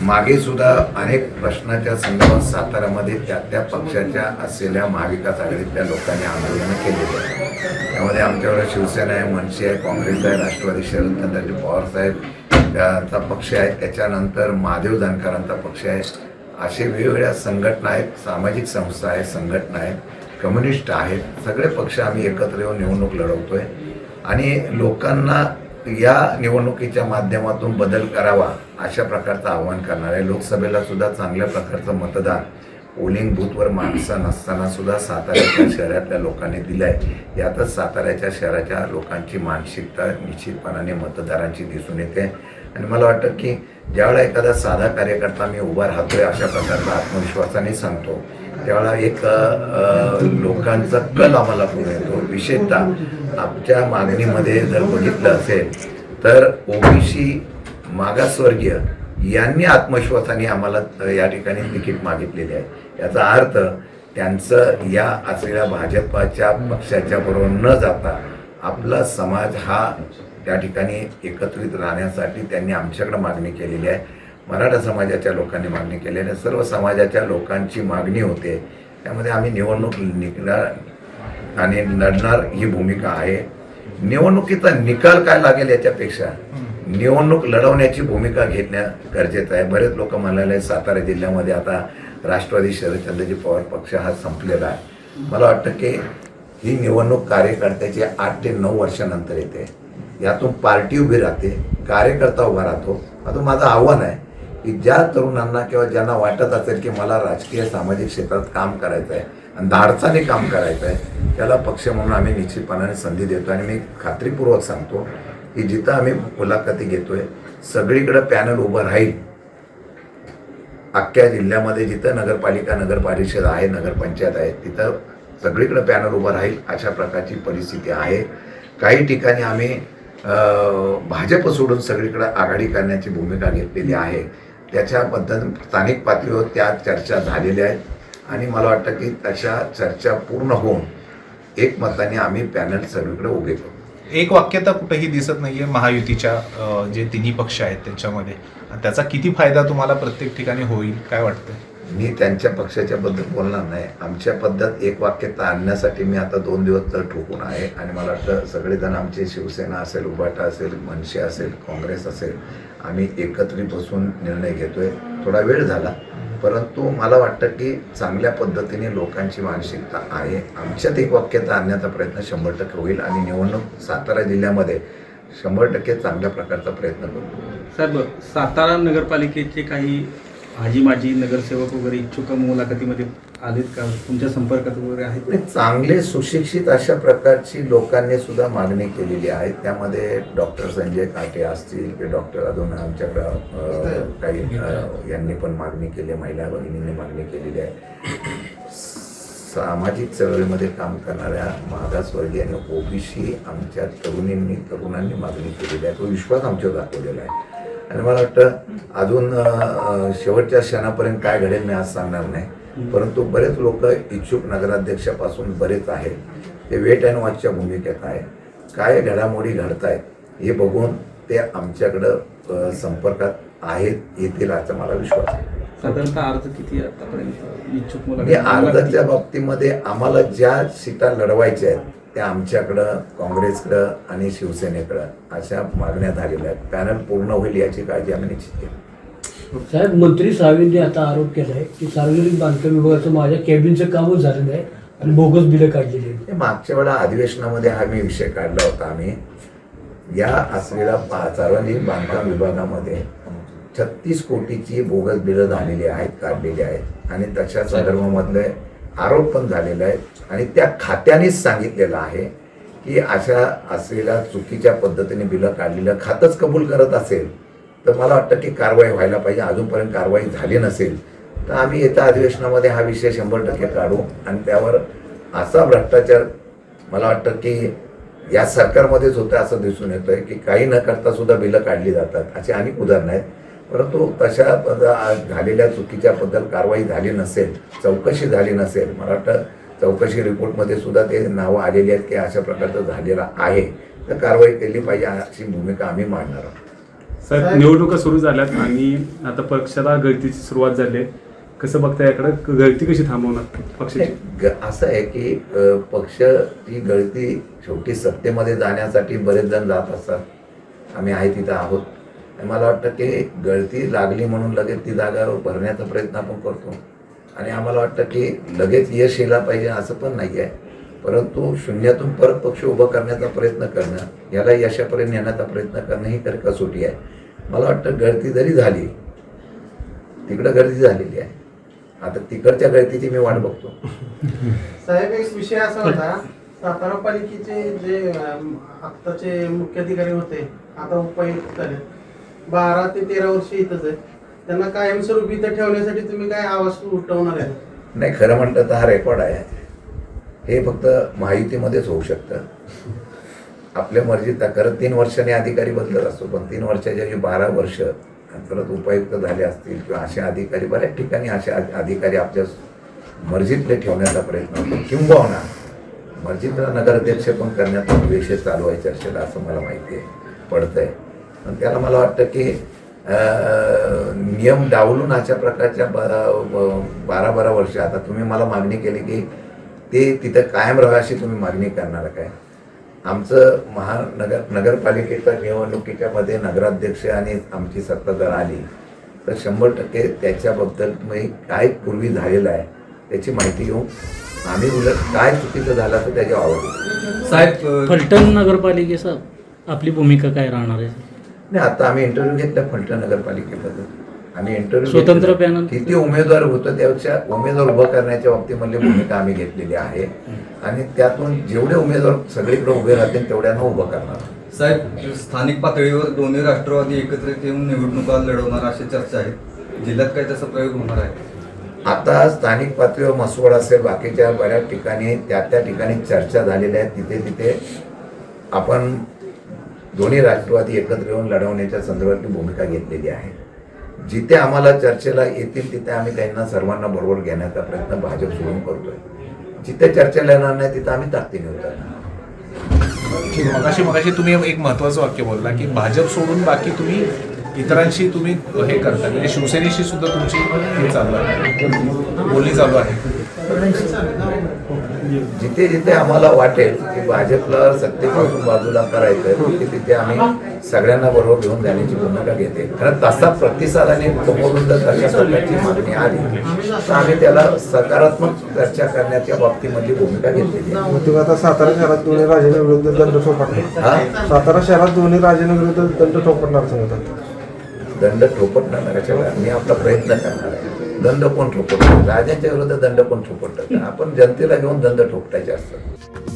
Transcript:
मागे सुद्धा अनेक प्रश्नाच्या संदर्भात साताऱ्यामध्ये त्या पक्षाच्या असलेल्या महाविकास आघाडीतल्या लोकांनी आंदोलनं केलेली आहेत. त्यामध्ये आमच्याकडे शिवसेना आहे, मनसे आहे, काँग्रेस आहे, राष्ट्रवादी शरदचंद्रजी पवार साहेब त्यांचा पक्ष आहे, त्याच्यानंतर महादेव जानकरांचा पक्ष आहे. असे वेगवेगळ्या संघटना आहेत, सामाजिक संस्था आहेत, संघटना आहेत, कम्युनिस्ट आहेत. सगळे पक्ष आम्ही एकत्र येऊन निवडणूक लढवतोय आणि लोकांना या निवडणुकीच्या माध्यमातून बदल करावा अशा प्रकारचं आवाहन करणार आहे. लोकसभेला सुद्धा चांगल्या प्रकारचं मतदान पोलिंग बूथवर माणसं नसताना सुद्धा साताऱ्याच्या शहरातल्या लोकांनी दिलं आहे. यातच साताऱ्याच्या शहराच्या लोकांची मानसिकता निश्चितपणाने मतदारांची दिसून येते आणि मला वाटतं की ज्यावेळेला एखादा साधा कार्यकर्ता मी उभा राहतोय अशा प्रकारचा आत्मविश्वासाने सांगतो त्यावेळेला एक लोकांचा कल आम्हाला पुढे येतो. विशेषतः आमच्या मागणीमध्ये जर बघितलं असेल तर ओबीसी मागासवर्गीय यांनी आत्मविश्वासाने आम्हाला या ठिकाणी तिकीट मागितलेले आहे. याचा अर्थ त्यांचं या असलेल्या भाजपाच्या पक्षाच्या बरोबर न जाता आपला समाज हा त्या ठिकाणी एकत्रित राहण्यासाठी त्यांनी आमच्याकडे मागणी केलेली आहे. मराठा समाजाच्या लोकांनी मागणी केलेली आहे. सर्व समाजाच्या लोकांची मागणी होते. त्यामध्ये आम्ही निवडणूक निघणार आणि लढणार ही भूमिका आहे. निवडणुकीचा निकाल काय लागेल याच्यापेक्षा निवडणूक लढवण्याची भूमिका घेणं गरजेचं आहे. बरेच लोक म्हणाले सातारा जिल्ह्यामध्ये आता राष्ट्रवादी शरदचंद्रजी पवार पक्ष हा संपलेला आहे. मला वाटतं की ही निवडणूक कार्यकर्त्याची 8 ते 9 वर्षानंतर येते. यातून पार्टी उभी राहते, कार्यकर्ता उभा राहतो. आता माझं आव्हान आहे की ज्या तरुणांना किंवा ज्यांना वाटत असेल की मला राजकीय सामाजिक क्षेत्रात काम करायचं आहे आणि धाडसाने काम करायचं आहे त्याला पक्ष म्हणून आम्ही निश्चितपणाने संधी देतो. आणि मी खात्रीपूर्वक सांगतो की जिथं आम्ही मुलाखती घेतोय सगळीकडे पॅनल उभं राहील. अख्ख्या जिल्ह्यामध्ये जिथं नगरपालिका नगर परिषद आहे, नगरपंचायत आहे, तिथं सगळीकडे पॅनल उभं राहील अशा प्रकारची परिस्थिती आहे. काही ठिकाणी आम्ही भाजप सोडून सगळीकडे आघाडी करण्याची भूमिका घेतलेली आहे. त्याच्याबद्दल स्थानिक पातळीवर त्या चर्चा झालेल्या आहेत आणि मला वाटतं की तशा चर्चा पूर्ण होऊन एकमताने आम्ही पॅनल सगळीकडे उभे करू. एक वाक्यता कुठेही दिसत नाहीये महायुतीच्या जे तिन्ही पक्ष आहेत त्याच्यामध्ये. त्याचा किती फायदा तुम्हाला प्रत्येक ठिकाणी होईल काय वाटतं? मी त्यांच्या पक्षाच्या बद्दल बोलणार नाही. आमच्या पद्धत एक वाक्यता आणण्यासाठी मी आता 2 दिवस तर ठोकून आहे आणि मला वाटतं सगळेजण आमचे शिवसेना असेल, उभाटा असेल, मनसे असेल, काँग्रेस असेल, आम्ही एकत्रित बसून निर्णय घेतोय. थोडा वेळ झाला परंतु मला वाटतं की चांगल्या पद्धतीने लोकांची मानसिकता आहे. आमच्यात एक वाक्यता आणण्याचा प्रयत्न 100% होईल आणि निवडणूक सातारा जिल्ह्यामध्ये 100% चांगल्या प्रकारचा प्रयत्न करू. साहेब, सातारा नगरपालिकेचे काही आजी माजी नगरसेवक वगैरे इच्छुक मुलाखतीमध्ये आलेत का? तुमच्या संपर्कात वगैरे आहेत? चांगले सुशिक्षित अशा प्रकारची लोकांनी सुद्धा मागणी केलेली आहे. त्यामध्ये डॉक्टर संजय काटे असतील की डॉक्टर अजून आमच्याकडं काही यांनी पण मागणी केली आहे, महिला भगिनींनी मागणी केलेली आहे. सामाजिक चळवळीमध्ये काम करणाऱ्या मागासवर्गीय आणि ओबीसी आमच्या तरुणांनी मागणी केलेली आहे. तो विश्वास आमच्यावर दाखवलेला आहे आणि मला वाटतं अजून शेवटच्या क्षणापर्यंत काय घडेल मी आज सांगणार नाही. परंतु बरेच लोक इच्छुक नगराध्यक्षापासून बरेच आहेत. ते वेट अँड वॉचच्या भूमिकेत आहे. काय घडामोडी घडत आहेत हे बघून ते आमच्याकडं संपर्कात आहेत, येतील असा मला विश्वास आहे. साधारणतः अर्ज किती आतापर्यंत इच्छुक मुलं? अर्जाच्या बाबतीमध्ये आम्हाला ज्या सीटा लढवायच्या आहेत त्या आमच्याकडं, काँग्रेसकडं आणि शिवसेनेकडं अशा मागण्या झालेल्या आहेत. पॅनल पूर्ण होईल याची काळजी आम्ही निश्चित घेऊ. साहेब, मंत्री साहेबांनी आता आरोप केला आहे की सार्वजनिक बांधकाम विभागाचं माझ्या कॅबिनचं कामच झालेलं आहे आणि बोगस बिलं काढलेली आहेत. मागच्या वेळा अधिवेशनामध्ये हा मी विषय काढला होता. आम्ही या असलेल्या सार्वजनिक बांधकाम विभागामध्ये 36 कोटीची बोगस बिलं झालेली आहेत, काढलेली आहेत आणि त्याच्या संदर्भामधले आरोप पण झालेले आहेत आणि त्या खात्यानेच सांगितलेलं आहे की अशा असलेल्या चुकीच्या पद्धतीने बिलं काढलेलं खातंच कबूल करत असेल तर मला वाटतं की कारवाई व्हायला पाहिजे. अजूनपर्यंत कारवाई झाली नसेल तर आम्ही येत्या अधिवेशनामध्ये हा विषय 100% काढू आणि त्यावर असा भ्रष्टाचार मला वाटतं की या सरकारमध्येच होतं असं दिसून येतोय की काही न करता सुद्धा बिलं काढली जातात. अशी अनेक उदाहरणं आहेत. परंतु तशा झालेल्या चुकीच्या बद्दल कारवाई झाली नसेल, चौकशी झाली नसेल, मला वाटतं चौकशी रिपोर्टमध्ये सुद्धा ते नावं आलेली आहेत की अशा प्रकारचं झालेलं आहे तर कारवाई केली पाहिजे अशी भूमिका आम्ही मांडणार आहोत. साहेब, निवडणुका सुरू झाल्यात आणि आता पक्षाला गळतीची सुरुवात झाली आहे. कसं बघता याकडे, गळती कशी थांबवणार पक्षाची? असं आहे की पक्ष ही गळती शेवटी सत्तेमध्ये जाण्यासाठी बरेच जण जात असतात. आम्ही आहे तिथं आहोत. आणि मला वाटतं की गळती लागली म्हणून लगेच ती जागा भरण्याचा प्रयत्न आपण करतो. आणि आम्हाला वाटतं की लगेच यश यायला पाहिजे असं पण नाही आहे. परंतु शून्यातून परत पक्ष उभं करण्याचा प्रयत्न करणं, याला यशापर्यंत नेण्याचा प्रयत्न करणं ही तर कसोटी आहे. मला वाटतं गळती जरी झाली, तिकडं गर्दी झालेली आहे, आता तिकडच्या गळतीची मी वाट बघतो. साहेब, एक विषय असा होता, सातारा पालिकेचे जे आत्ताचे मुख्याधिकारी होते, आता उपायुक्त झाले, 12 ते 13 वर्ष इथंच आहे, त्यांना कायमस्वरूपी इथं ठेवण्यासाठी तुम्ही काय आवाज उठवणार आहे? नाही, खरं म्हटलं तर हा रेकॉर्ड आहे. हे फक्त महायुतीमध्येच होऊ शकतं. आपल्या मर्जीत खरं 3 वर्षांनी अधिकारी बदलत असतो, पण 3 वर्षाच्या जे 12 वर्ष परत उपायुक्त झाले असतील किंवा असे अधिकारी, बऱ्याच ठिकाणी असे अधिकारी आपल्या मर्जीतले ठेवण्याचा प्रयत्न होतो. किंबहुना मर्जीतला नगराध्यक्ष पण करण्याचा विषय चालू आहे चर्चेला, असं मला माहिती आहे, पडतंय. पण त्याला मला वाटतं की नियम डावलून अशा प्रकारच्या 12 वर्ष, आता तुम्ही मला मागणी केली की ते तिथं कायम राहा अशी तुम्ही मागणी करणार काय? आमचं नगरपालिकेच्या निवडणुकीच्या मध्ये नगराध्यक्ष आणि आमची सत्ता जर आली तर 100% त्याच्याबद्दल काय पूर्वी झालेलं आहे त्याची माहिती घेऊन आम्ही उलट काय चुकीचं झालं तर त्याच्या आवड. साहेब, फलटण नगरपालिकेचा आपली भूमिका काय राहणार आहे? नाही, आता आम्ही इंटरव्ह्यू घेतला फलटण नगरपालिकेबद्दल. आम्ही इंटरव्ह्यू स्वतंत्र पॅनल किती उमेदवार होतं त्यापेक्षा उमेदवार उभं करण्याच्या बाबतीमधली भूमिका आम्ही घेतलेली आहे. आणि त्यातून जेवढे उमेदवार सगळीकडे उभे राहतील तेवढ्यांना उभं करणार. साहेब, स्थानिक पातळीवर दोन्ही राष्ट्रवादी एकत्रित येऊन निवडणुका लढवणार अशी चर्चा आहे. जिल्ह्यात काय तसा प्रयोग होणार आहे? आता स्थानिक पातळीवर मसवड असेल, बाकीच्या बऱ्याच ठिकाणी त्या ठिकाणी चर्चा झालेल्या आहेत. तिथे आपण दोन्ही राष्ट्रवादी एकत्र येऊन लढवण्याच्या संदर्भातली भूमिका घेतलेली आहे. जिथे आम्हाला चर्चेला येतील तिथे आम्ही त्यांना सर्वांना बरोबर घेण्याचा प्रयत्न भाजप सोडून करतोय. जिथे चर्चेला येणार नाही तिथे आम्ही ताकदीने उतरणार. मगाशी तुम्ही एक महत्वाचं वाक्य बोलला की भाजप सोडून बाकी तुम्ही इतरांशी तुम्ही हे करता, म्हणजे शिवसेनेशी सुद्धा तुमची हे चालू आहे, बोलणी चालू आहे. जिथे जिथे आम्हाला वाटेल की भाजपला सत्तेपासून बाजूला करायचं तिथे आम्ही सगळ्यांना बरोबर घेऊन जाण्याची भूमिका घेते. कारण तसा प्रतिसाद आणि समोरून जर तशा प्रकारची मागणी आली तर आम्ही त्याला सकारात्मक चर्चा करण्याच्या बाबतीमधली भूमिका घेतलेली आहे. आता सातारा शहरात दोन्ही राजेंना विरुद्ध दंड ठोपटणार. सातारा शहरात दोन्ही राजेंना विरुद्ध दंड ठोपटणार सांगतात. दंड ठोपटणार कशाला? मी आपला प्रयत्न करणार आहे. दंड कोण ठोपटतो? राजांच्या विरुद्ध दंड कोण ठोपटतं? आपण जनतेला घेऊन दंड ठोपटायचे असतात.